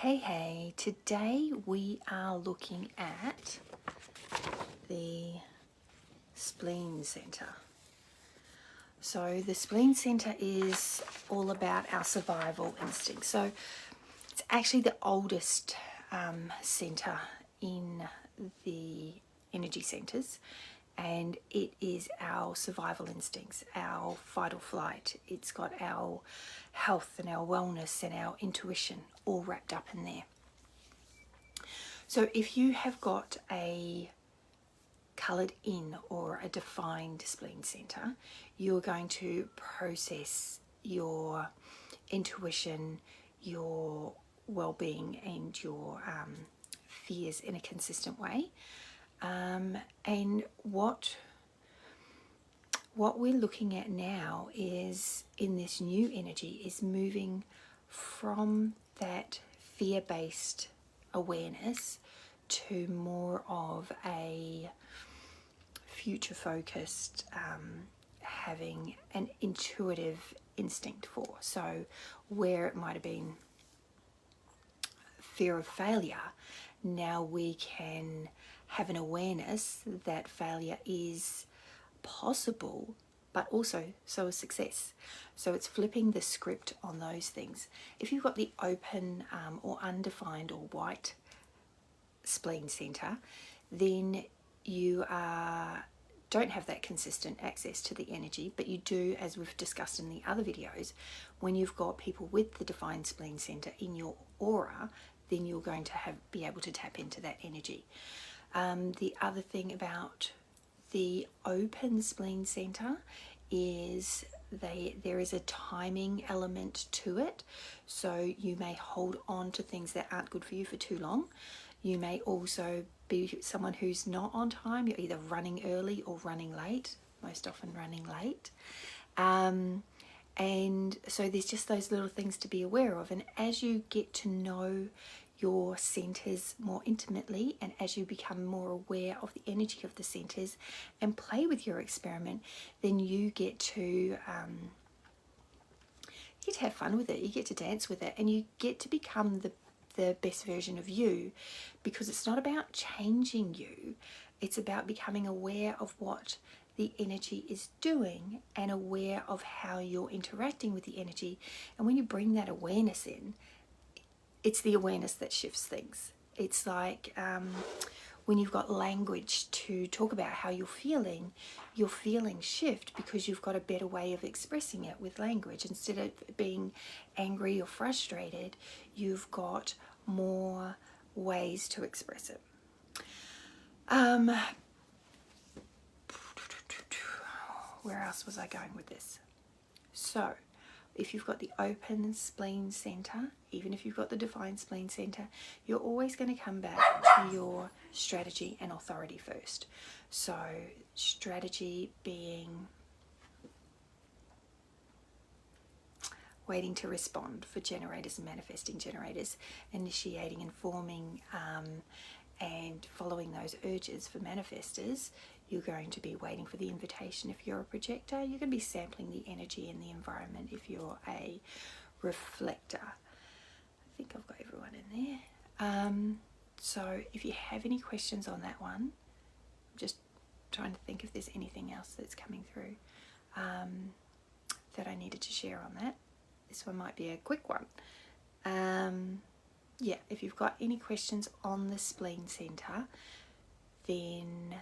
Hey, today we are looking at the Spleen Centre. So the Spleen Centre is all about our survival instinct. So it's actually the oldest centre in the energy centres, and it is our survival instincts, our fight or flight. It's got our health and our wellness and our intuition all wrapped up in there. So if you have got a coloured in or a defined spleen centre, you're going to process your intuition, your well-being and your fears in a consistent way. And what we're looking at now is, in this new energy, is moving from that fear-based awareness to more of a future-focused, having an intuitive instinct for. So where it might have been fear of failure, now we can have an awareness that failure is possible, but also so is success. So it's flipping the script on those things. If you've got the open or undefined or white spleen centre, then you don't have that consistent access to the energy, but you do, as we've discussed in the other videos, when you've got people with the defined spleen centre in your aura, then you're going to be able to tap into that energy. The other thing about the open spleen centre is there is a timing element to it. So you may hold on to things that aren't good for you for too long. You may also be someone who's not on time. You're either running early or running late, most often running late. And so there's just those little things to be aware of. And as you get to know your centres more intimately, and as you become more aware of the energy of the centres and play with your experiment, then you get to have fun with it. You get to dance with it, and you get to become the best version of you, because it's not about changing you. It's about becoming aware of what the energy is doing and aware of how you're interacting with the energy. And when you bring that awareness in, it's the awareness that shifts things. It's like when you've got language to talk about how you're feeling, your feelings shift because you've got a better way of expressing it with language. Instead of being angry or frustrated, you've got more ways to express it. Where else was I going with this? So, if you've got the open spleen centre, even if you've got the defined spleen centre, you're always going to come back to your strategy and authority first. So strategy being waiting to respond for generators and manifesting generators, initiating and forming and following those urges for manifestors. You're going to be waiting for the invitation if you're a projector. You're going to be sampling the energy in the environment if you're a reflector. I think I've got everyone in there. So if you have any questions on that one, I'm just trying to think if there's anything else that's coming through that I needed to share on that. This one might be a quick one. Yeah, if you've got any questions on the spleen centre, then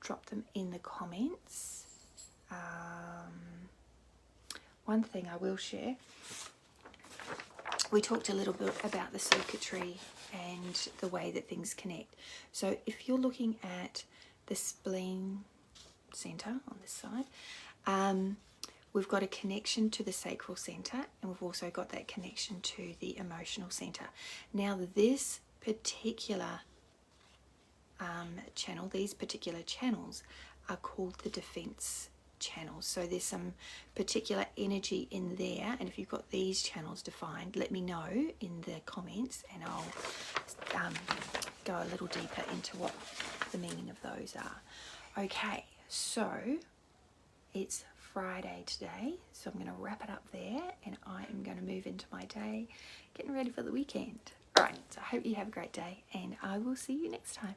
drop them in the comments. One thing I will share, we talked a little bit about the circuitry and the way that things connect. So if you're looking at the spleen centre on this side, we've got a connection to the sacral centre, and we've also got that connection to the emotional centre. Now this particular channel, these particular channels are called the defense channels. So there's some particular energy in there, and if you've got these channels defined, let me know in the comments and I'll go a little deeper into what the meaning of those are. Okay, so it's Friday today, so I'm going to wrap it up there and I am going to move into my day, getting ready for the weekend. All right, so I hope you have a great day and I will see you next time.